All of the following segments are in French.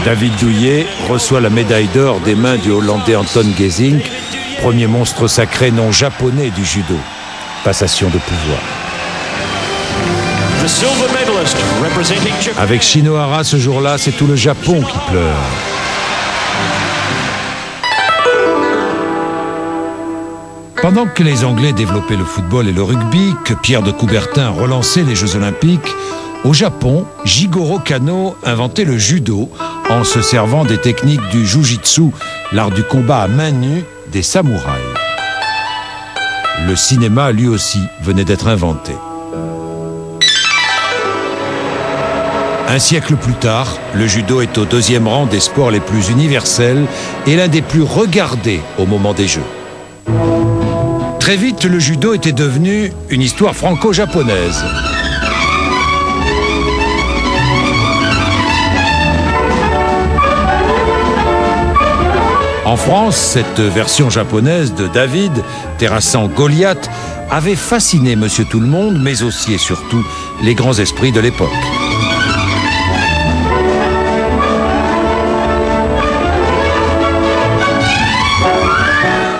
David Douillet reçoit la médaille d'or des mains du Hollandais Anton Geesink, premier monstre sacré non japonais du judo. Passation de pouvoir. Avec Shinohara ce jour-là, c'est tout le Japon qui pleure. Pendant que les Anglais développaient le football et le rugby, que Pierre de Coubertin relançait les Jeux Olympiques, au Japon, Jigoro Kano inventait le judo en se servant des techniques du jujitsu, l'art du combat à main nue des samouraïs. Le cinéma, lui aussi, venait d'être inventé. Un siècle plus tard, le judo est au 2e rang des sports les plus universels et l'un des plus regardés au moment des Jeux. Très vite, le judo était devenu une histoire franco-japonaise. En France, cette version japonaise de David, terrassant Goliath, avait fasciné Monsieur Tout-le-Monde, mais aussi et surtout les grands esprits de l'époque.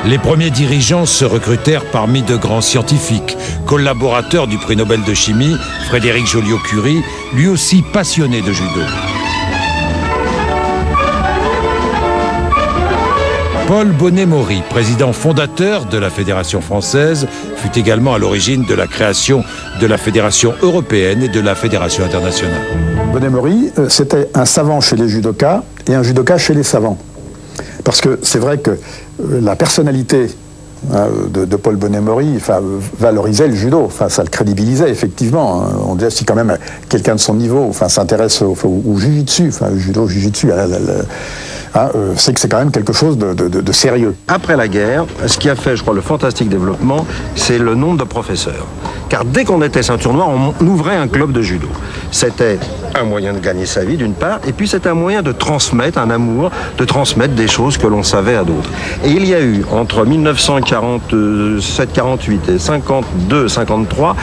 Les premiers dirigeants se recrutèrent parmi de grands scientifiques, collaborateurs du prix Nobel de chimie, Frédéric Joliot-Curie, lui aussi passionné de judo. Paul Bonnet-Maury, président fondateur de la Fédération française, fut également à l'origine de la création de la Fédération européenne et de la Fédération internationale. Bonnet-Maury, c'était un savant chez les judokas et un judoka chez les savants. Parce que c'est vrai que la personnalité de Paul Bonnet-Maury valorisait le judo, ça le crédibilisait effectivement. On disait si quand même quelqu'un de son niveau s'intéresse au jujitsu, le judo, jujitsu, c'est que c'est quand même quelque chose de sérieux. Après la guerre, ce qui a fait, je crois, le fantastique développement, c'est le nombre de professeurs. Car dès qu'on était ceinture noire, on ouvrait un club de judo. C'était un moyen de gagner sa vie, d'une part, et puis c'était un moyen de transmettre un amour, de transmettre des choses que l'on savait à d'autres. Et il y a eu, entre 1947-48 et 52-53,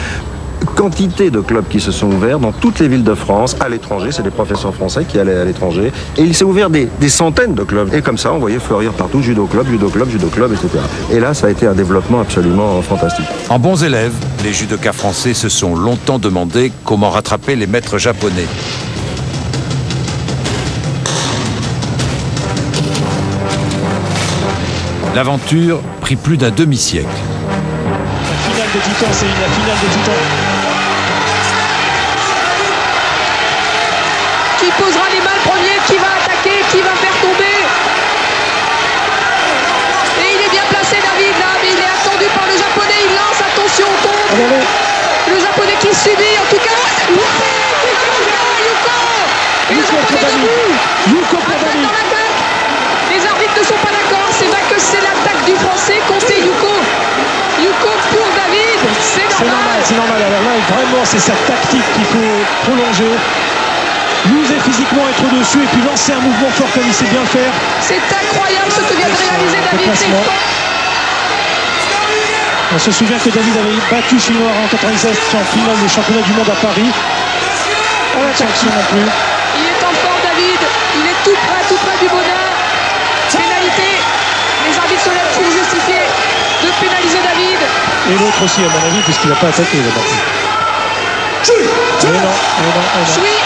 quantité de clubs qui se sont ouverts dans toutes les villes de France, à l'étranger, c'est des professeurs français qui allaient à l'étranger, et il s'est ouvert des centaines de clubs. Et comme ça, on voyait fleurir partout, judo club, etc. Et là, ça a été un développement absolument fantastique. En bons élèves, les judokas français se sont longtemps demandé comment rattraper les maîtres japonais. L'aventure prit plus d'un demi-siècle. La finale de Titan, c'est la finale de Titan. Qui posera les mains le premier, qui va attaquer, qui va faire tomber. Et il est bien placé David là, mais il est attendu par le japonais, il lance, attention au contre. Le japonais qui subit, en tout cas. Yuko. Et le japonais debout. Yuko pour David. Les arbitres ne sont pas d'accord, c'est vrai que c'est l'attaque du français contre Yuko. Yuko pour David, c'est normal. C'est normal. Alors là, vraiment, c'est sa tactique qu'il faut prolonger. User physiquement, être au-dessus et puis lancer un mouvement fort comme il sait bien faire. C'est incroyable ce que vient de réaliser David. On se souvient que David avait battu Shinohara en 96 en finale des championnats du monde à Paris. Pas la sanction non plus. Il est en forme David, il est tout près du bonheur. Pénalité, les arbitres se lèvent pour justifier de pénaliser David. Et l'autre aussi à mon avis puisqu'il n'a pas attaqué là-bas. Chui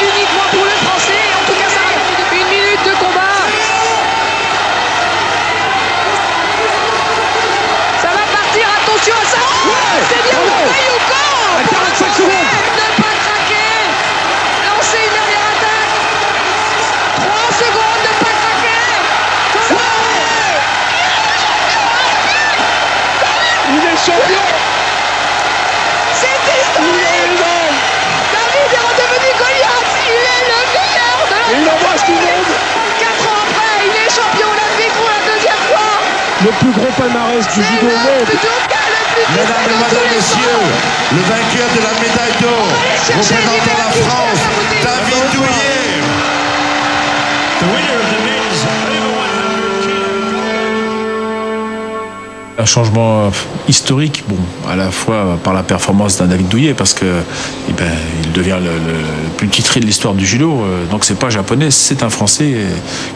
uniquement pour le français, en tout cas ça rapporte une minute de combat. Ça va partir, attention à ça. C'est bien Yuko. 45 secondes. Ne pas craquer. Lancer une dernière attaque. 3 secondes, ne pas craquer. Il est champion. C'est historique. David est redevenu Goliath. Il est le meilleur. le plus gros palmarès du judo au monde. Mesdames et messieurs, le vainqueur de la médaille d'or, représentant la France, David Douillet. Un changement historique, bon, à la fois par la performance d'un David Douillet, parce que il devient le plus titré de l'histoire du judo. Donc c'est pas japonais, c'est un Français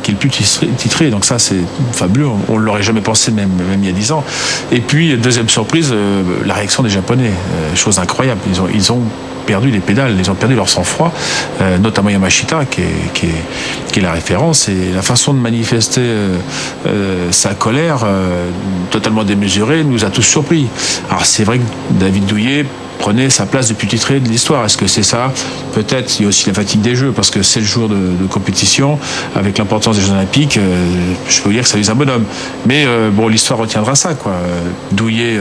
qui est le plus titré. Donc ça c'est fabuleux. On l'aurait jamais pensé même il y a 10 ans. Et puis deuxième surprise, la réaction des Japonais, chose incroyable. Ils ont perdu les pédales, ils ont perdu leur sang-froid, notamment Yamashita qui est la référence, et la façon de manifester sa colère totalement démesurée nous a tous surpris. Alors c'est vrai que David Douillet prenait sa place de plus titré de l'histoire. Est-ce que c'est ça? Peut-être. Il y a aussi la fatigue des Jeux, parce que c'est le jour de compétition, avec l'importance des Jeux Olympiques. Je peux vous dire que ça lui est un bonhomme. Mais bon, l'histoire retiendra ça, quoi. Douillet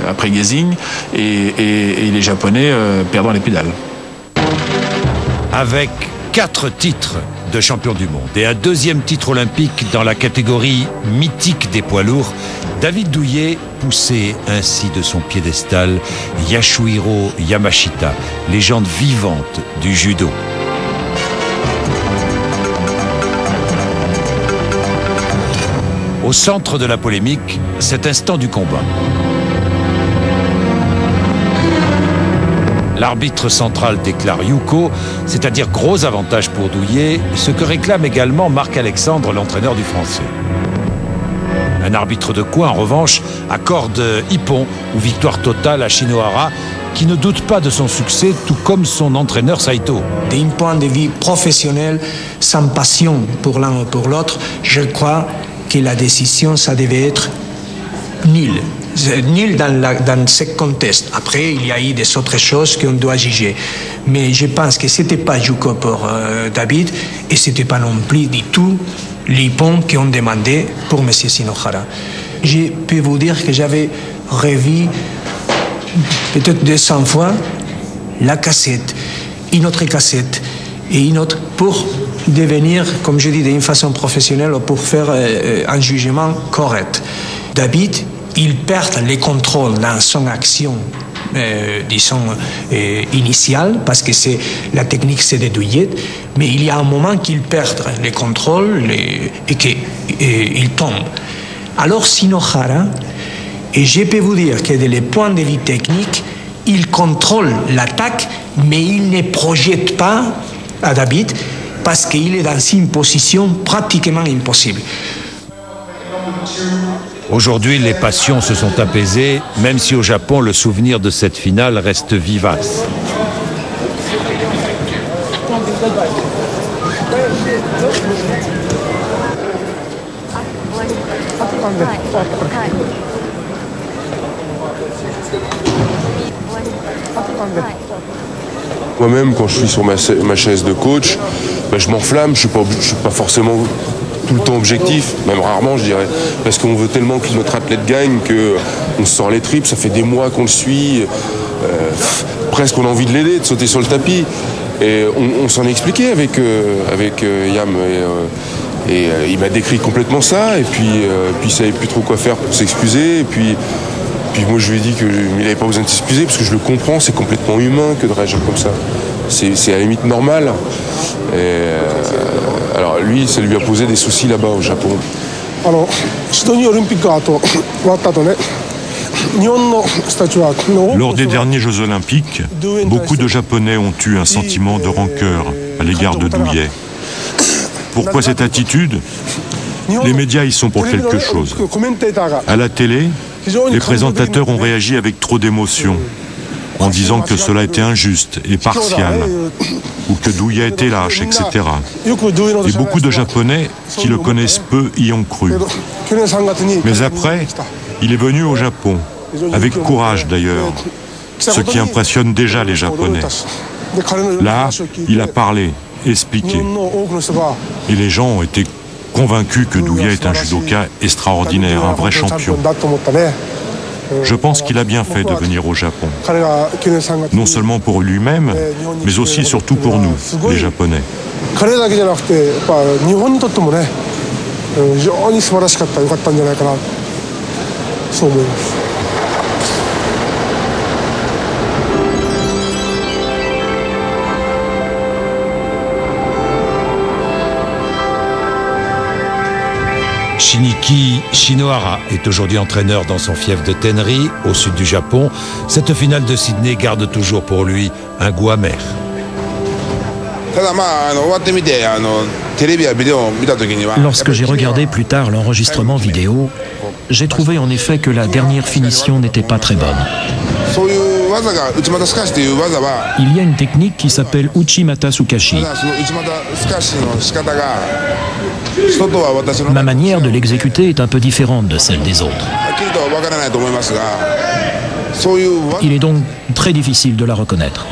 après Gazing et les Japonais perdant les pédales. Avec 4 titres de champion du monde et un deuxième titre olympique dans la catégorie mythique des poids lourds, David Douillet poussait ainsi de son piédestal Yasuhiro Yamashita, légende vivante du judo. Au centre de la polémique, cet instant du combat. L'arbitre central déclare Yuko, c'est-à-dire gros avantage pour Douillet, ce que réclame également Marc-Alexandre, l'entraîneur du Français. Un arbitre de coin, en revanche, accorde Ippon ou victoire totale à Shinohara, qui ne doute pas de son succès, tout comme son entraîneur Saito. D'un point de vue professionnel, sans passion pour l'un ou pour l'autre, je crois que la décision, ça devait être nulle. Nul dans ce contexte. Après, il y a eu des autres choses qu'on doit juger. Mais je pense que ce n'était pas Yuko pour David, et ce n'était pas non plus du tout les ponts qu'on demandait pour M. Shinohara. Je peux vous dire que j'avais revu peut-être 200 fois la cassette, une autre cassette et une autre pour devenir, comme je dis, d'une façon professionnelle, pour faire un jugement correct. David, il perd les contrôles dans son action, disons, initiale, parce que la technique c'est de Douillet, mais il y a un moment qu'il perd les contrôles et qu'il tombe. Alors Shinohara, et je peux vous dire que des points de vue technique, il contrôle l'attaque, mais il ne projette pas à David, parce qu'il est dans une position pratiquement impossible. Aujourd'hui, les passions se sont apaisées, même si au Japon, le souvenir de cette finale reste vivace. Moi-même, quand je suis sur ma chaise de coach, je m'enflamme, je ne suis pas forcément tout le temps objectif, même rarement je dirais, parce qu'on veut tellement que notre athlète gagne qu'on se sort les tripes, ça fait des mois qu'on le suit, presque on a envie de l'aider, de sauter sur le tapis, et on s'en est expliqué avec Yam, et il m'a décrit complètement ça, et puis il savait plus trop quoi faire pour s'excuser, et puis moi je lui ai dit qu'il n'avait pas besoin de s'excuser, parce que je le comprends, c'est complètement humain que de réagir comme ça, c'est à la limite normal. Alors lui, ça lui a posé des soucis là-bas au Japon. Lors des derniers Jeux Olympiques, beaucoup de Japonais ont eu un sentiment de rancœur à l'égard de Douillet. Pourquoi cette attitude? Les médias y sont pour quelque chose. À la télé, les présentateurs ont réagi avec trop d'émotion, en disant que cela était injuste et partial, ou que Douillet était lâche, etc. Et beaucoup de Japonais qui le connaissent peu y ont cru. Mais après, il est venu au Japon, avec courage d'ailleurs, ce qui impressionne déjà les Japonais. Là, il a parlé, expliqué. Et les gens ont été convaincus que Douillet est un judoka extraordinaire, un vrai champion. Je pense qu'il a bien fait de venir au Japon, non seulement pour lui-même, mais aussi et surtout pour nous, les Japonais. Shinichi Shinohara est aujourd'hui entraîneur dans son fief de Tenri, au sud du Japon. Cette finale de Sydney garde toujours pour lui un goût amer. Lorsque j'ai regardé plus tard l'enregistrement vidéo, j'ai trouvé en effet que la dernière finition n'était pas très bonne. Il y a une technique qui s'appelle Uchimata Sukashi. Ma manière de l'exécuter est un peu différente de celle des autres. Il est donc très difficile de la reconnaître.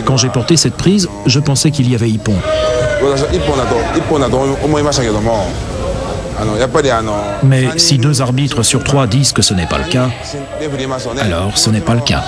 Quand j'ai porté cette prise, je pensais qu'il y avait ippon. Mais si 2 arbitres sur 3 disent que ce n'est pas le cas, alors ce n'est pas le cas.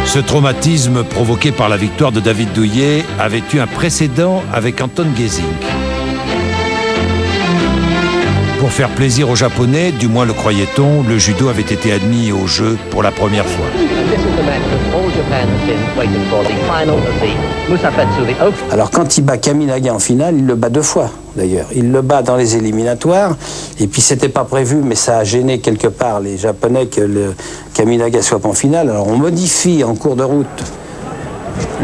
Ce traumatisme provoqué par la victoire de David Douillet avait eu un précédent avec Anton Gesink. Pour faire plaisir aux Japonais, du moins le croyait-on, le judo avait été admis aux Jeux pour la première fois. Alors quand il bat Kaminaga en finale, il le bat 2 fois d'ailleurs. Il le bat dans les éliminatoires, et puis c'était pas prévu, mais ça a gêné quelque part les Japonais que le Kaminaga soit pas en finale. Alors on modifie en cours de route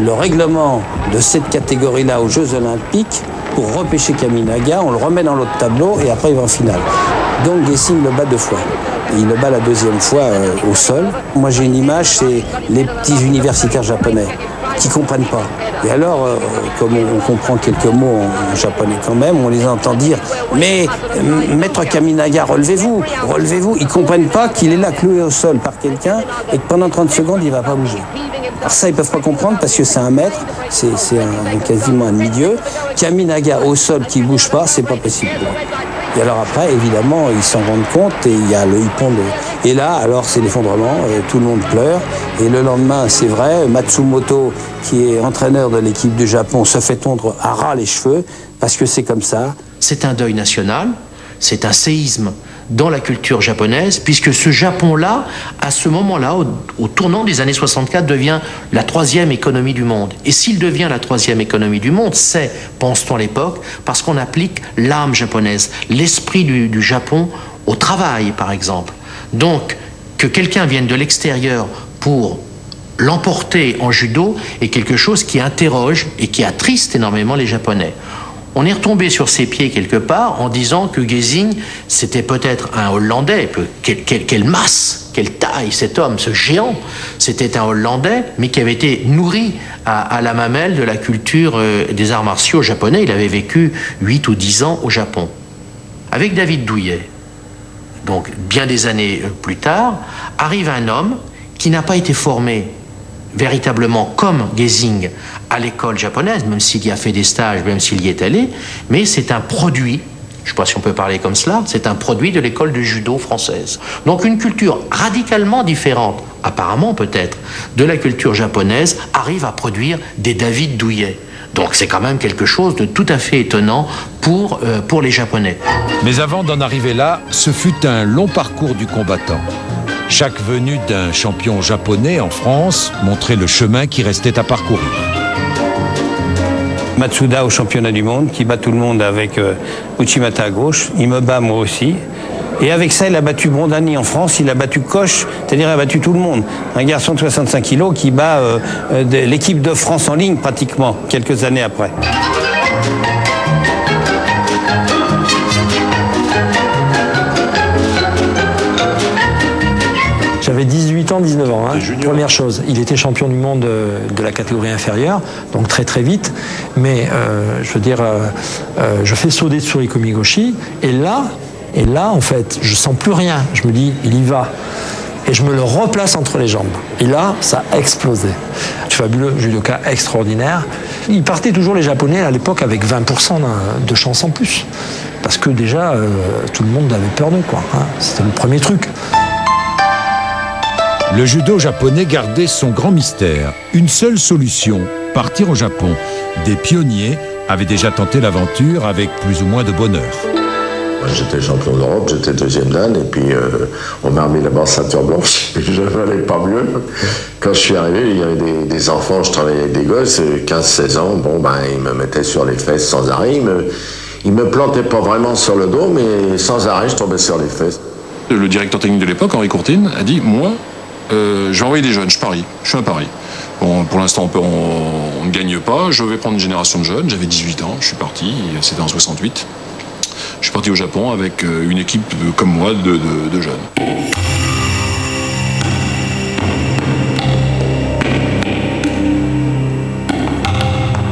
le règlement de cette catégorie-là aux Jeux Olympiques pour repêcher Kaminaga, on le remet dans l'autre tableau et après il va en finale. Donc Gesink le bat 2 fois. Et il le bat la 2e fois au sol. Moi j'ai une image, c'est les petits universitaires japonais qui comprennent pas. Et alors, comme on comprend quelques mots en japonais quand même, on les entend dire « Mais maître Kaminaga, relevez-vous, relevez-vous ». Ils comprennent pas qu'il est là cloué au sol par quelqu'un et que pendant 30 secondes, il va pas bouger. Alors ça, ils peuvent pas comprendre parce que c'est un maître, c'est quasiment un demi-dieu. Kaminaga au sol qui bouge pas, c'est pas possible. Et alors après, évidemment, ils s'en rendent compte et il y a le hippon de... Et là, alors c'est l'effondrement, tout le monde pleure. Et le lendemain, c'est vrai, Matsumoto, qui est entraîneur de l'équipe du Japon, se fait tondre à ras les cheveux parce que c'est comme ça. C'est un deuil national, c'est un séisme dans la culture japonaise, puisque ce Japon-là, à ce moment-là, au tournant des années 64, devient la 3e économie du monde. Et s'il devient la 3e économie du monde, c'est, pense-t-on à l'époque, parce qu'on applique l'âme japonaise, l'esprit du Japon au travail, par exemple. Donc, que quelqu'un vienne de l'extérieur pour l'emporter en judo est quelque chose qui interroge et qui attriste énormément les Japonais. On est retombé sur ses pieds quelque part en disant que Gesink, c'était peut-être un Hollandais. Quelle masse, quelle taille cet homme, ce géant. C'était un Hollandais, mais qui avait été nourri à la mamelle de la culture des arts martiaux japonais. Il avait vécu 8 ou 10 ans au Japon. Avec David Douillet, donc bien des années plus tard, arrive un homme qui n'a pas été formé véritablement comme Gesink à l'école japonaise, même s'il y a fait des stages, même s'il y est allé, mais c'est un produit, je ne sais pas si on peut parler comme cela, c'est un produit de l'école de judo française. Donc une culture radicalement différente, apparemment peut-être, de la culture japonaise, arrive à produire des David Douillet. Donc c'est quand même quelque chose de tout à fait étonnant pour les Japonais. Mais avant d'en arriver là, ce fut un long parcours du combattant. Chaque venue d'un champion japonais en France montrait le chemin qui restait à parcourir. Matsuda au championnat du monde, qui bat tout le monde avec Uchimata à gauche. Il me bat moi aussi. Et avec ça, il a battu Brondani en France, il a battu Koch, c'est-à-dire il a battu tout le monde. Un garçon de 65 kilos qui bat l'équipe de France en ligne pratiquement, quelques années après. J'avais 18 ans, 19 ans. Première chose, il était champion du monde de la catégorie inférieure, donc très très vite. Mais je veux dire, je fais Sode Tsuriko Migoshi, et là, en fait, je sens plus rien. Je me dis, il y va. Et je me le replace entre les jambes. Et là, ça a explosé. Fabuleux judoka extraordinaire. Ils partaient toujours, les Japonais, à l'époque, avec 20% de chance en plus. parce que déjà, tout le monde avait peur d'eux, quoi. Hein. C'était le premier truc. Le judo japonais gardait son grand mystère. Une seule solution, partir au Japon. Des pionniers avaient déjà tenté l'aventure avec plus ou moins de bonheur. J'étais champion d'Europe, j'étais deuxième dan, et puis on m'a remis d'abord ceinture blanche, et je n'allais pas mieux. Quand je suis arrivé, il y avait des enfants, je travaillais avec des gosses, 15-16 ans, bon ben ils me mettaient sur les fesses sans arrêt, ils me plantaient pas vraiment sur le dos, mais sans arrêt, je tombais sur les fesses. Le directeur technique de l'époque, Henri Courtine, a dit, moi, je vais envoyer des jeunes, je parie, je suis un pari. Bon, pour l'instant, on ne gagne pas, je vais prendre une génération de jeunes, j'avais 18 ans, je suis parti, c'était en 68. Je suis parti au Japon avec une équipe comme moi de jeunes.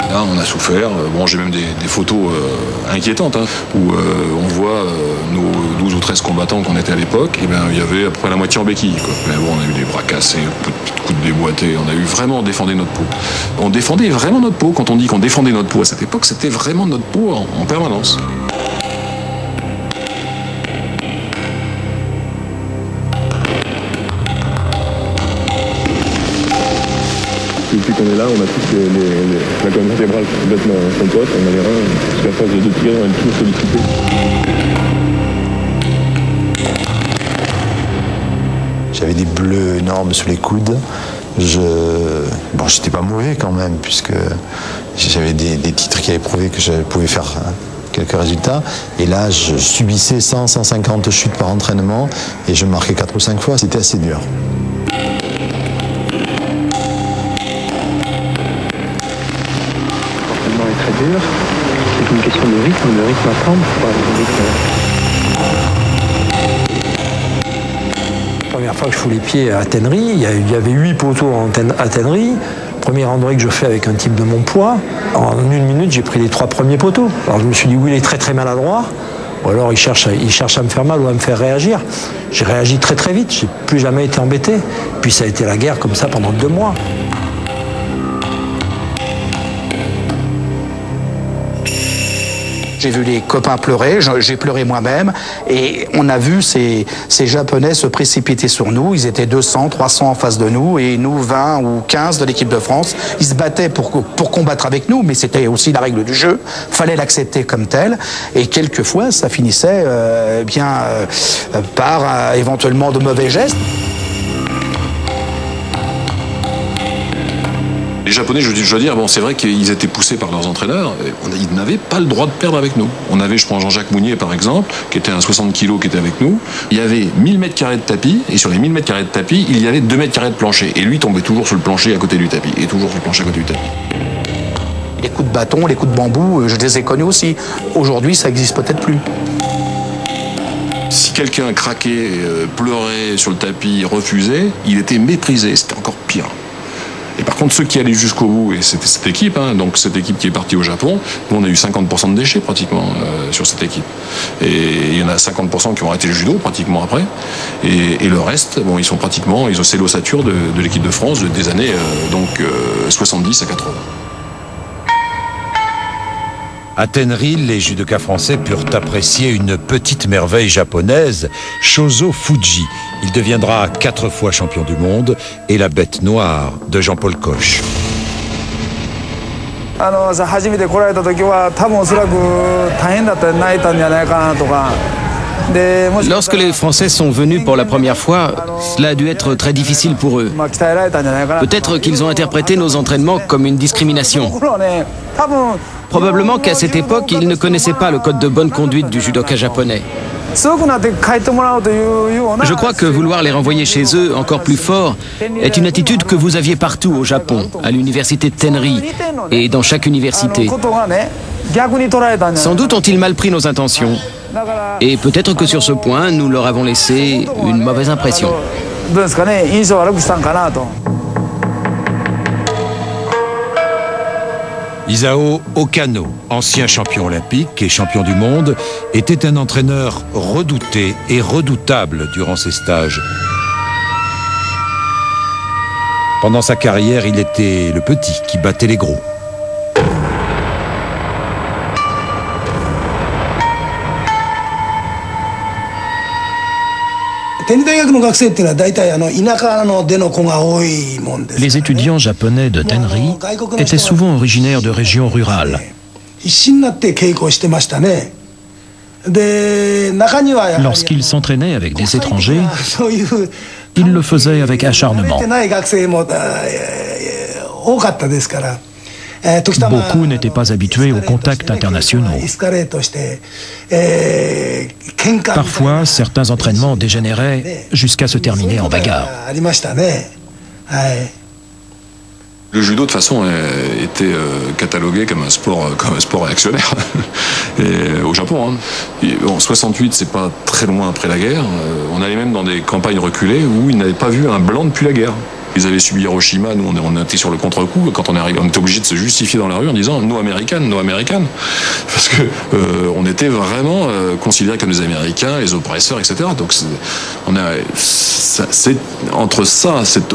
Là, on a souffert. Bon, j'ai même des photos inquiétantes, hein, où on voit nos 12 ou 13 combattants qu'on était à l'époque. Et ben, il y avait à peu près la moitié en béquille, quoi. Mais bon, on a eu des bras cassés, coups de déboîtés. On a eu vraiment défendu notre peau. On défendait vraiment notre peau. Quand on dit qu'on défendait notre peau à cette époque, c'était vraiment notre peau en permanence. Depuis qu'on est là, on a tous la colonne vertébrale complètement en compote, on a les reins, parce qu'à force de tirer, on est toujours sollicité. J'avais des bleus énormes sous les coudes. Bon, j'étais pas mauvais quand même, puisque j'avais des titres qui avaient prouvé que je pouvais faire quelques résultats. Et là, je subissais 100-150 chutes par entraînement, et je marquais 4 ou 5 fois. C'était assez dur. C'est une question de rythme à prendre. La première fois que je fous les pieds à Tenri, il y avait 8 poteaux à Tenri. Premier randonnée que je fais avec un type de mon poids. En 1 minute, j'ai pris les 3 premiers poteaux. Alors je me suis dit, oui, il est très très maladroit. Ou alors il cherche à me faire mal ou à me faire réagir. J'ai réagi très très vite, j'ai plus jamais été embêté. Puis ça a été la guerre comme ça pendant 2 mois. J'ai vu les copains pleurer, j'ai pleuré moi-même, et on a vu ces Japonais se précipiter sur nous. Ils étaient 200, 300 en face de nous, et nous 20 ou 15 de l'équipe de France. Ils se battaient pour combattre avec nous, mais c'était aussi la règle du jeu. Fallait l'accepter comme tel, et quelquefois ça finissait par éventuellement de mauvais gestes. Les Japonais, je dois dire, bon, c'est vrai qu'ils étaient poussés par leurs entraîneurs. Ils n'avaient pas le droit de perdre avec nous. On avait, je prends Jean-Jacques Mounier par exemple, qui était un 60 kg qui était avec nous. Il y avait 1000 mètres carrés de tapis, et sur les 1000 mètres carrés de tapis, il y avait 2 mètres carrés de plancher. Et lui tombait toujours sur le plancher à côté du tapis. Et toujours sur le plancher à côté du tapis. Les coups de bâton, les coups de bambou, je les ai connus aussi. Aujourd'hui, ça n'existe peut-être plus. Si quelqu'un craquait, pleurait sur le tapis, refusait, il était méprisé. C'était encore pire. Et par contre, ceux qui allaient jusqu'au bout, et c'était cette équipe, hein, donc cette équipe qui est partie au Japon, nous on a eu 50% de déchets pratiquement sur cette équipe. Et il y en a 50% qui ont arrêté le judo pratiquement après. Et le reste, bon, c'est l'ossature de l'équipe de France des années 70 à 80. À Tenri, les judokas français purent apprécier une petite merveille japonaise, Shozo Fuji. Il deviendra 4 fois champion du monde et la bête noire de Jean-Paul Coche. Lorsque les Français sont venus pour la première fois, cela a dû être très difficile pour eux. Peut-être qu'ils ont interprété nos entraînements comme une discrimination. Probablement qu'à cette époque, ils ne connaissaient pas le code de bonne conduite du judoka japonais. Je crois que vouloir les renvoyer chez eux encore plus fort est une attitude que vous aviez partout au Japon, à l'université de Tenri et dans chaque université. Sans doute ont-ils mal pris nos intentions. Et peut-être que sur ce point, nous leur avons laissé une mauvaise impression. Isao Okano, ancien champion olympique et champion du monde, était un entraîneur redouté et redoutable durant ses stages. Pendant sa carrière, il était le petit qui battait les gros. Les étudiants japonais de Tenri étaient souvent originaires de régions rurales. Lorsqu'ils s'entraînaient avec des étrangers, ils le faisaient avec acharnement. Beaucoup n'étaient pas habitués aux contacts internationaux. Parfois, certains entraînements dégénéraient jusqu'à se terminer en bagarre. Le judo, de toute façon, était catalogué comme un sport réactionnaire et, au Japon. En 68, c'est pas très loin après la guerre. On allait même dans des campagnes reculées où ils n'avaient pas vu un blanc depuis la guerre. Ils avaient subi Hiroshima, nous on était sur le contre-coup. Quand on est arrivé, on était obligé de se justifier dans la rue en disant no American, no American, parce que on était vraiment considérés comme des Américains, les oppresseurs, etc. Donc c'est entre ça, cette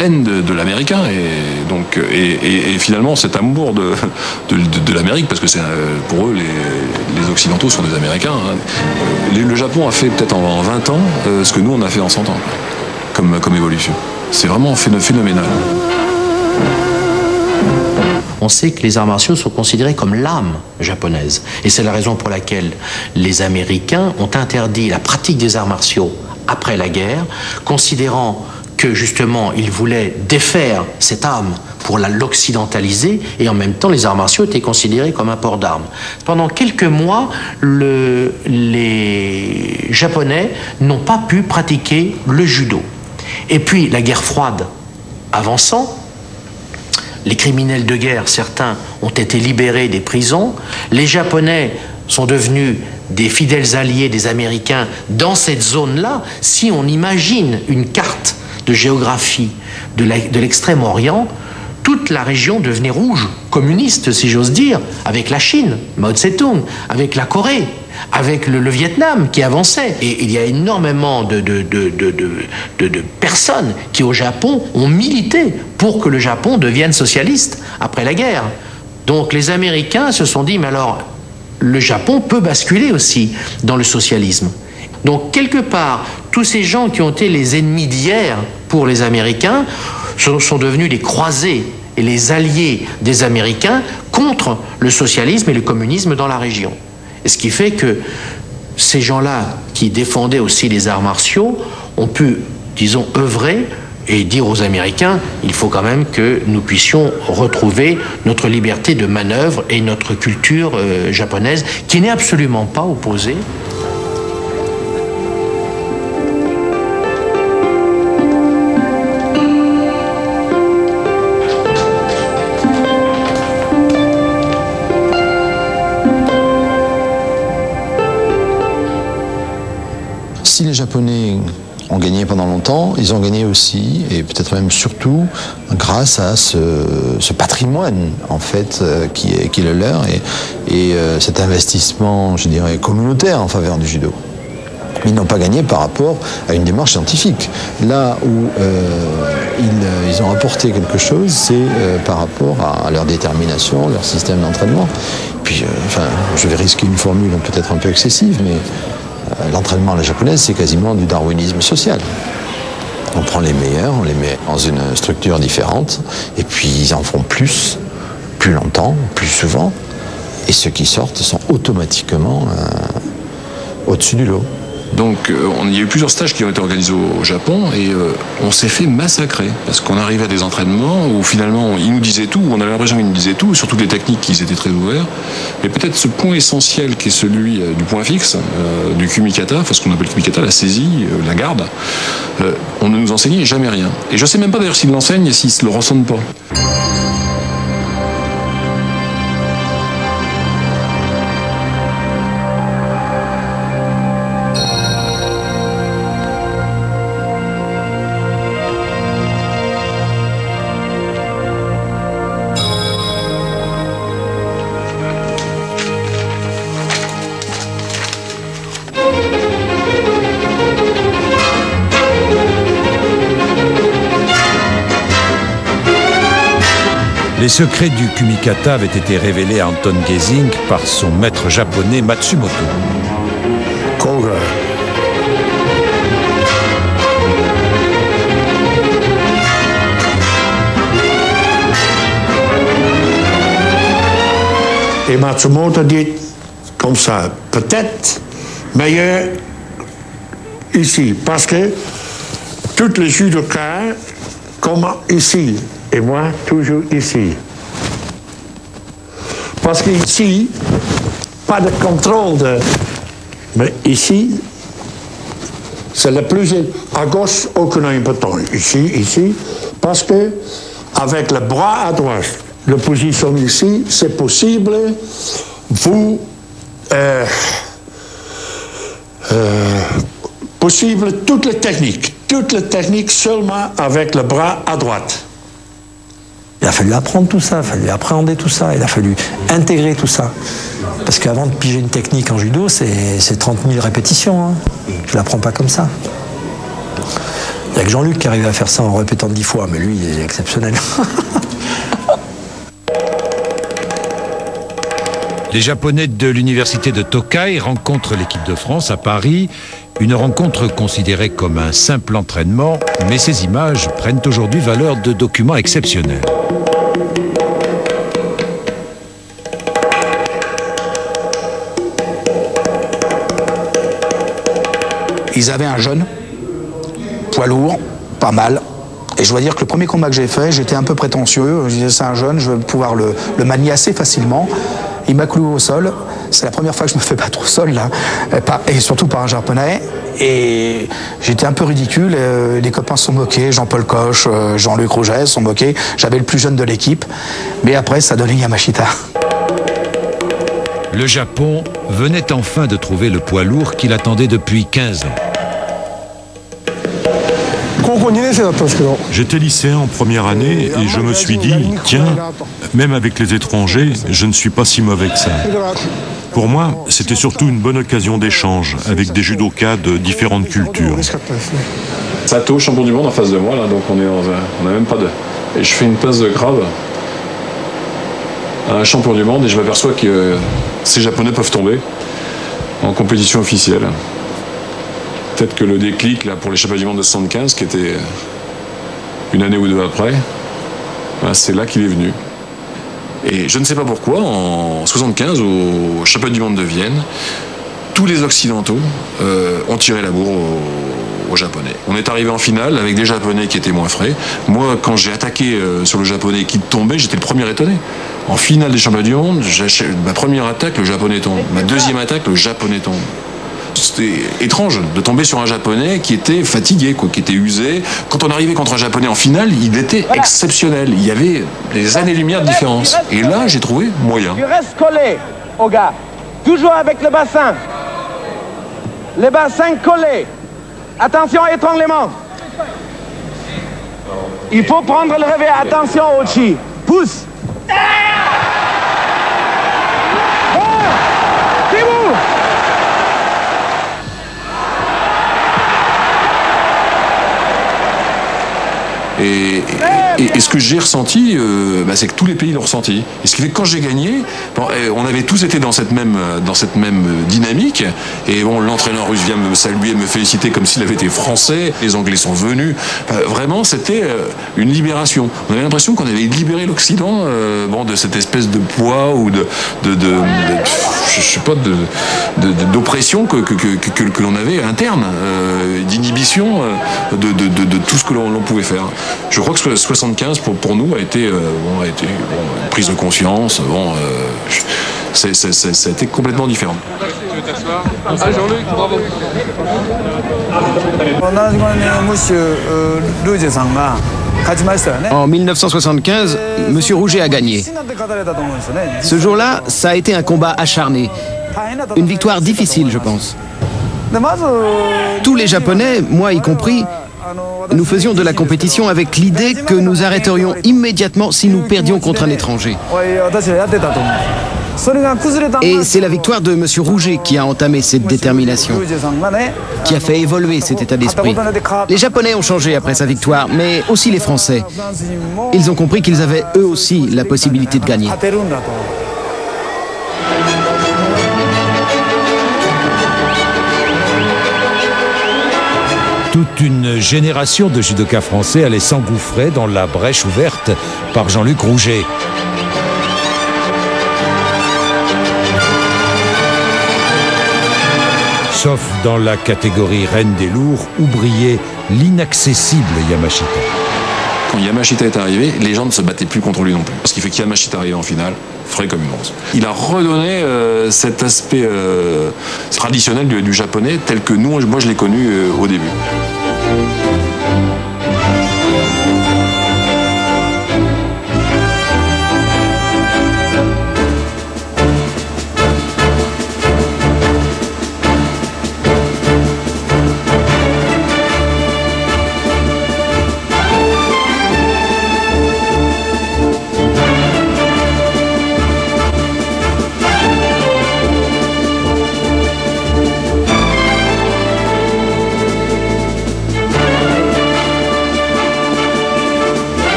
haine de l'Américain et finalement cet amour de l'Amérique, parce que c'est pour eux les Occidentaux sont des Américains. Le Japon a fait peut-être en 20 ans ce que nous on a fait en 100 ans comme évolution. C'est vraiment phénoménal. On sait que les arts martiaux sont considérés comme l'âme japonaise. Et c'est la raison pour laquelle les Américains ont interdit la pratique des arts martiaux après la guerre, considérant que justement ils voulaient défaire cette âme pour l'occidentaliser, et en même temps les arts martiaux étaient considérés comme un port d'armes. Pendant quelques mois, les Japonais n'ont pas pu pratiquer le judo. Et puis la guerre froide avançant, les criminels de guerre, certains, ont été libérés des prisons, les Japonais sont devenus des fidèles alliés des Américains dans cette zone-là. Si on imagine une carte de géographie de l'extrême-orient, toute la région devenait rouge, communiste si j'ose dire, avec la Chine, Mao Tse-tung, avec la Corée, avec le Vietnam qui avançait. Et il y a énormément de personnes qui au Japon ont milité pour que le Japon devienne socialiste après la guerre. Donc les Américains se sont dit, mais alors le Japon peut basculer aussi dans le socialisme. Donc quelque part, tous ces gens qui ont été les ennemis d'hier pour les Américains sont devenus les croisés et les alliés des Américains contre le socialisme et le communisme dans la région. Et ce qui fait que ces gens-là qui défendaient aussi les arts martiaux ont pu, disons, œuvrer et dire aux Américains, il faut quand même que nous puissions retrouver notre liberté de manœuvre et notre culture japonaise, qui n'est absolument pas opposée. Si les Japonais ont gagné pendant longtemps, ils ont gagné aussi, et peut-être même surtout, grâce à ce patrimoine, en fait, qui est le leur, et cet investissement, je dirais, communautaire en faveur du judo. Ils n'ont pas gagné par rapport à une démarche scientifique. Là où ils ont apporté quelque chose, c'est par rapport à leur détermination, leur système d'entraînement. Puis, je vais risquer une formule peut-être un peu excessive, mais l'entraînement à la japonaise, c'est quasiment du darwinisme social. On prend les meilleurs, on les met dans une structure différente, et puis ils en font plus longtemps, plus souvent, et ceux qui sortent sont automatiquement au-dessus du lot. Donc il y a eu plusieurs stages qui ont été organisés au Japon et on s'est fait massacrer parce qu'on arrivait à des entraînements où finalement ils nous disaient tout, on avait l'impression qu'ils nous disaient tout, surtout les techniques qu'ils étaient très ouverts. Mais peut-être ce point essentiel qui est celui du point fixe, du kumikata, enfin ce qu'on appelle kumikata, la saisie, la garde, on ne nous enseignait jamais rien. Et je ne sais même pas d'ailleurs s'ils l'enseignent et s'ils ne le ressentent pas. Les secrets du kumikata avaient été révélés à Anton Gesing par son maître japonais Matsumoto. Et Matsumoto dit comme ça, peut-être meilleur ici, parce que tous les judokas commencent ici, et moi toujours ici. Parce qu'ici, pas de contrôle mais ici, c'est le plus... À gauche, aucun important. Ici, parce que avec le bras à droite, la position ici, c'est possible, vous... possible toutes les techniques seulement avec le bras à droite. Il a fallu apprendre tout ça, il a fallu appréhender tout ça, il a fallu intégrer tout ça. Parce qu'avant de piger une technique en judo, c'est 30 000 répétitions. Hein. Je ne l'apprends pas comme ça. Il n'y a que Jean-Luc qui arrive à faire ça en répétant 10 fois, mais lui, il est exceptionnel. Les Japonais de l'université de Tokai rencontrent l'équipe de France à Paris. Une rencontre considérée comme un simple entraînement, mais ces images prennent aujourd'hui valeur de documents exceptionnels. Ils avaient un jeune, poids lourd, pas mal. Et je dois dire que le premier combat que j'ai fait, j'étais un peu prétentieux. Je disais, c'est un jeune, je vais pouvoir le manier assez facilement. Il m'a cloué au sol. C'est la première fois que je me fais battre au sol, là. Et surtout par un Japonais. Et j'étais un peu ridicule. Les copains se sont moqués. Jean-Paul Koch, Jean-Luc Rouget se sont moqués. J'avais le plus jeune de l'équipe. Mais après, ça donnait Yamashita. Le Japon venait enfin de trouver le poids lourd qu'il attendait depuis 15 ans. J'étais lycéen en première année et je me suis dit, tiens, même avec les étrangers, je ne suis pas si mauvais que ça. Pour moi, c'était surtout une bonne occasion d'échange avec des judokas de différentes cultures. Sato, champion du monde en face de moi, là, donc on n'a même pas de... Et je fais une passe de grave à un champion du monde et je m'aperçois que ces Japonais peuvent tomber en compétition officielle. Peut-être que le déclic là, pour les championnats du monde de 75, qui était une année ou deux après, ben, c'est là qu'il est venu. Et je ne sais pas pourquoi, en 75, au championnat du monde de Vienne, tous les Occidentaux ont tiré la bourre aux Japonais. On est arrivé en finale avec des Japonais qui étaient moins frais. Moi, quand j'ai attaqué sur le Japonais qui tombait, j'étais le premier étonné. En finale des championnats du monde, ma première attaque, le Japonais tombe. Ma deuxième attaque, le Japonais tombe. C'était étrange de tomber sur un Japonais qui était fatigué, quoi, qui était usé. Quand on arrivait contre un Japonais en finale, il était exceptionnel. Il y avait des années-lumière de différence. Et là, j'ai trouvé moyen. Tu restes collé au gars, toujours avec le bassin. Le bassin collé. Attention, étranglement. Il faut prendre le réveil. Attention, Ochi. Pousse. Et ce que j'ai ressenti, c'est que tous les pays l'ont ressenti. Et ce qui fait que quand j'ai gagné, on avait tous été dans cette même dynamique. Et bon, l'entraîneur russe vient me saluer, me féliciter comme s'il avait été français. Les Anglais sont venus. Vraiment, c'était une libération. On avait l'impression qu'on avait libéré l'Occident de cette espèce de poids ou je sais pas, d'oppression que l'on avait interne, d'inhibition de tout ce que l'on pouvait faire. Je crois que 75 pour nous a été une prise de conscience. Ça a été complètement différent. Tu veux t'asseoir ? Jean-Luc, bravo. En 1975, M. Rouget a gagné. Ce jour-là, ça a été un combat acharné. Une victoire difficile, je pense. Tous les Japonais, moi y compris, nous faisions de la compétition avec l'idée que nous arrêterions immédiatement si nous perdions contre un étranger. Et c'est la victoire de M. Rouget qui a entamé cette détermination, qui a fait évoluer cet état d'esprit. Les Japonais ont changé après sa victoire, mais aussi les Français. Ils ont compris qu'ils avaient eux aussi la possibilité de gagner. Toute une génération de judokas français allait s'engouffrer dans la brèche ouverte par Jean-Luc Rouget. sauf dans la catégorie reine des lourds où brillait l'inaccessible Yamashita. Quand Yamashita est arrivé, les gens ne se battaient plus contre lui non plus. Ce qui fait que Yamashita arrivé en finale, frais comme une rose. Il a redonné cet aspect traditionnel du japonais tel que moi je l'ai connu au début.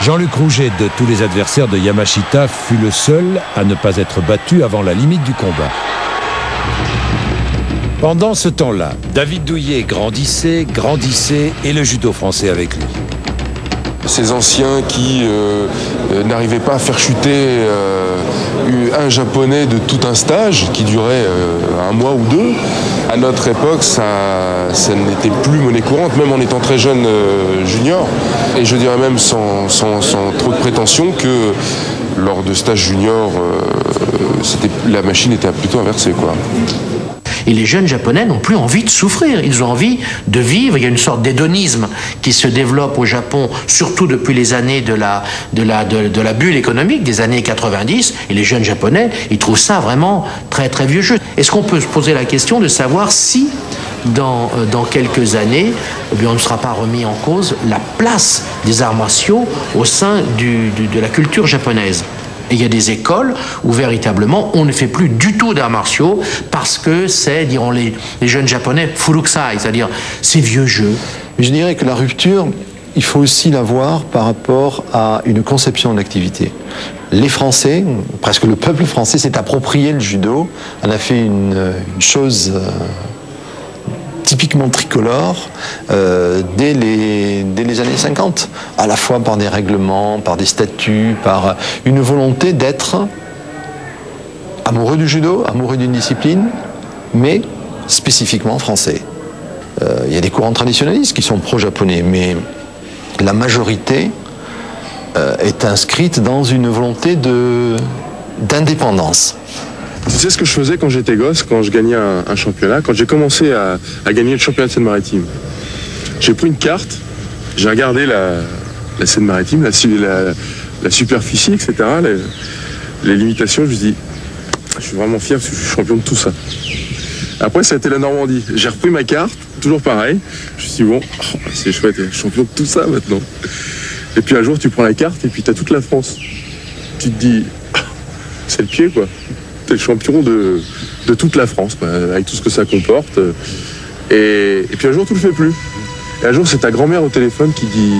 Jean-Luc Rouget, de tous les adversaires de Yamashita, fut le seul à ne pas être battu avant la limite du combat. Pendant ce temps-là, David Douillet grandissait et le judo français avec lui. Ces anciens qui n'arrivaient pas à faire chuter un japonais de tout un stage qui durait un mois ou deux, à notre époque, ça n'était plus monnaie courante, même en étant très jeune junior. Et je dirais même sans trop de prétention que lors de stages juniors, la machine était plutôt inversée, quoi. Et les jeunes japonais n'ont plus envie de souffrir, ils ont envie de vivre. Il y a une sorte d'hédonisme qui se développe au Japon, surtout depuis les années de la bulle économique des années 90. Et les jeunes japonais, ils trouvent ça vraiment très très vieux jeu. Est-ce qu'on peut se poser la question de savoir si, dans quelques années, eh bien, on ne sera pas remis en cause la place des arts martiaux au sein de la culture japonaise? Et il y a des écoles où véritablement on ne fait plus du tout d'arts martiaux parce que c'est, diront les jeunes japonais, furukusai, c'est-à-dire ces vieux jeux. Je dirais que la rupture, il faut aussi la voir par rapport à une conception de l'activité. Les Français, presque le peuple français, s'est approprié le judo. On a fait une chose typiquement tricolore dès les années 50, à la fois par des règlements, par des statuts, par une volonté d'être amoureux du judo, amoureux d'une discipline, mais spécifiquement français. Il y a des courants traditionnalistes qui sont pro-japonais, mais la majorité est inscrite dans une volonté d'indépendance. Tu sais ce que je faisais quand j'étais gosse, quand je gagnais un championnat, quand j'ai commencé à gagner le championnat de Seine-Maritime? J'ai pris une carte, j'ai regardé la Seine-Maritime, la superficie, etc., les limitations, je me suis dit, je suis vraiment fier parce que je suis champion de tout ça. Après, ça a été la Normandie. J'ai repris ma carte, toujours pareil. Je me suis dit, bon, c'est chouette, je suis champion de tout ça maintenant. Et puis un jour, tu prends la carte et puis tu as toute la France. Tu te dis, c'est le pied, quoi. T'es le champion de toute la France, quoi, avec tout ce que ça comporte. Et puis un jour, tu le fais plus. Et un jour, c'est ta grand-mère au téléphone qui dit,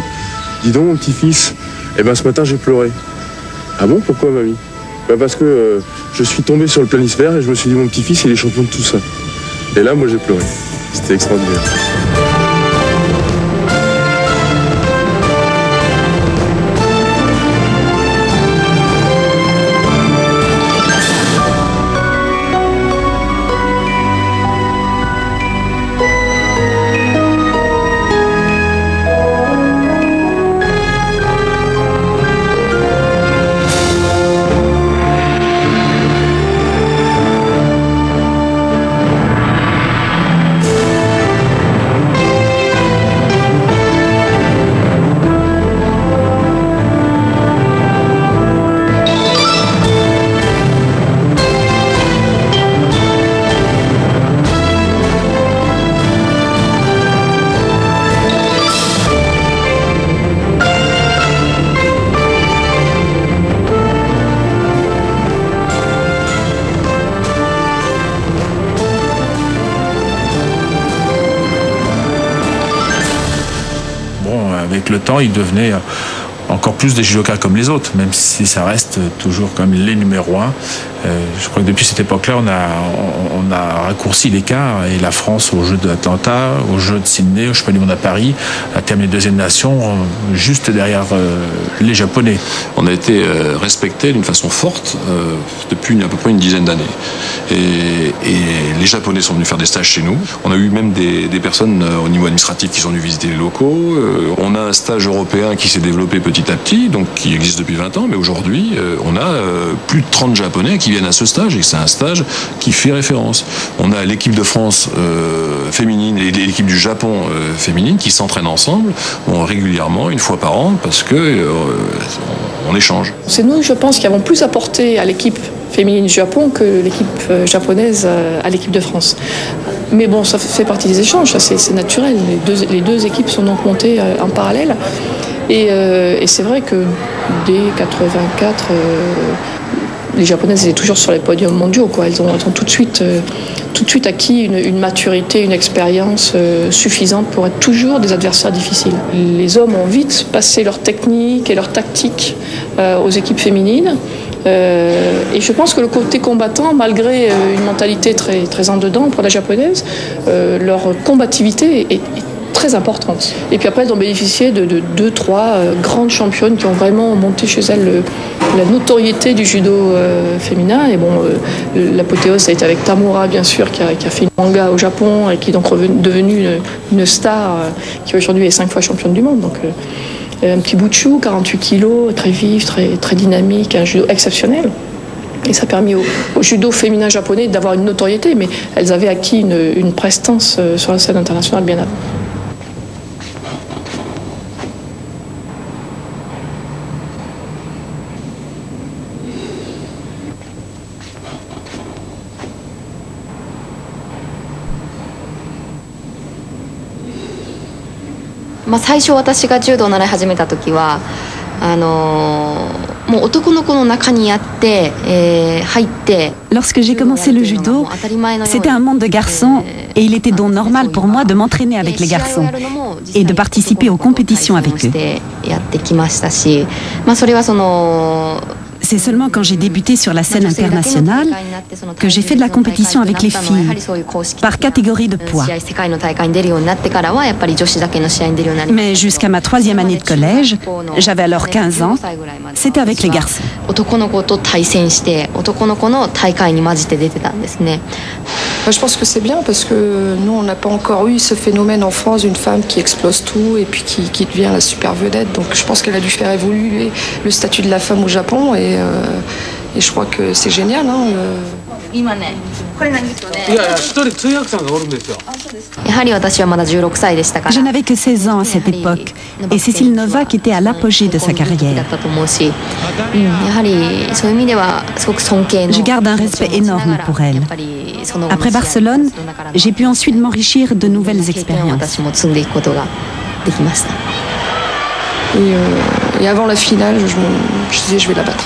dis donc, mon petit-fils, eh ben ce matin, j'ai pleuré. Ah bon, pourquoi, mamie? Ben parce que je suis tombé sur le planisphère et je me suis dit, mon petit-fils, il est champion de tout ça. Et là, moi, j'ai pleuré. C'était extraordinaire. Avec le temps, il devenait encore plus des judokas comme les autres, même si ça reste toujours comme les numéros 1. Je crois que depuis cette époque-là, on a raccourci l'écart et la France aux Jeux d'Atlanta, aux Jeux de Sydney, au Championnat du monde à Paris, a terminé deuxième nation, juste derrière les Japonais. On a été respecté d'une façon forte depuis à peu près une dizaine d'années. Et les Japonais sont venus faire des stages chez nous. On a eu même des personnes au niveau administratif qui sont venues visiter les locaux. On a un stage européen qui s'est développé petit à petit, donc qui existe depuis 20 ans, mais aujourd'hui, on a plus de 30 Japonais qui viennent à ce stage, et c'est un stage qui fait référence. On a l'équipe de France féminine et l'équipe du Japon féminine qui s'entraînent ensemble régulièrement, une fois par an, parce que on échange. C'est nous, je pense, qui avons plus apporté à l'équipe féminine du Japon que l'équipe japonaise à l'équipe de France. Mais bon, ça fait partie des échanges, c'est naturel. Les deux équipes sont donc montées en parallèle. Et c'est vrai que dès 84, les Japonaises étaient toujours sur les podiums mondiaux, quoi. Elles ont tout de suite acquis une maturité, une expérience suffisante pour être toujours des adversaires difficiles. Les hommes ont vite passé leur technique et leur tactique aux équipes féminines. Et je pense que le côté combattant, malgré une mentalité très, très en dedans pour la japonaise, leur combativité est très importante. Et puis après, elles ont bénéficié de 2-3 grandes championnes qui ont vraiment monté chez elles la notoriété du judo féminin. Et bon, l'apothéose, ça a été avec Tamura, bien sûr, qui a fait une manga au Japon et qui est donc devenue une star qui aujourd'hui est 5 fois championne du monde. Donc, un petit bout de chou, 48 kilos, très vif, très dynamique, un judo exceptionnel. Et ça a permis au judo féminin japonais d'avoir une notoriété, mais elles avaient acquis une prestance sur la scène internationale bien avant. Lorsque j'ai commencé le judo, c'était un monde de garçons et il était donc normal pour moi de m'entraîner avec les garçons et de participer aux compétitions avec eux. C'est seulement quand j'ai débuté sur la scène internationale que j'ai fait de la compétition avec les filles, par catégorie de poids. Mais jusqu'à ma 3e année de collège, j'avais alors 15 ans, c'était avec les garçons. Je pense que c'est bien parce que nous, on n'a pas encore eu ce phénomène en France d'une femme qui explose tout et puis qui devient la super vedette. Donc je pense qu'elle a dû faire évoluer le statut de la femme au Japon et je crois que c'est génial. Hein, Je n'avais que 16 ans à cette époque et Cécile Novak était à l'apogée de sa carrière. Je garde un respect énorme pour elle. Après Barcelone, j'ai pu ensuite m'enrichir de nouvelles expériences. Et avant la finale, je disais je vais la battre.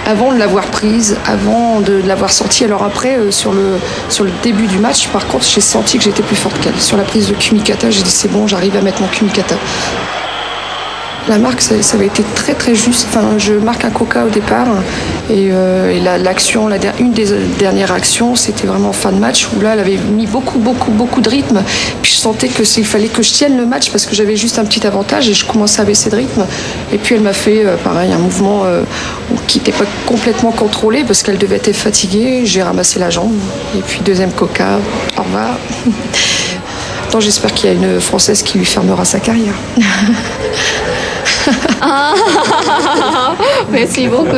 Avant de l'avoir prise, avant de l'avoir sortie. Alors après, sur le début du match, par contre, j'ai senti que j'étais plus forte qu'elle. Sur la prise de kumikata, j'ai dit c'est bon, j'arrive à mettre mon kumikata. La marque, ça avait été très très juste. Enfin, je marque un coca au départ et l'action, une des dernières actions, c'était vraiment en fin de match où là, elle avait mis beaucoup de rythme. Puis je sentais qu'il fallait que je tienne le match parce que j'avais juste un petit avantage et je commençais à baisser de rythme. Et puis elle m'a fait pareil un mouvement qui n'était pas complètement contrôlé parce qu'elle devait être fatiguée. J'ai ramassé la jambe et puis deuxième coca. Au revoir. Attends, j'espère qu'il y a une Française qui lui fermera sa carrière. Merci beaucoup.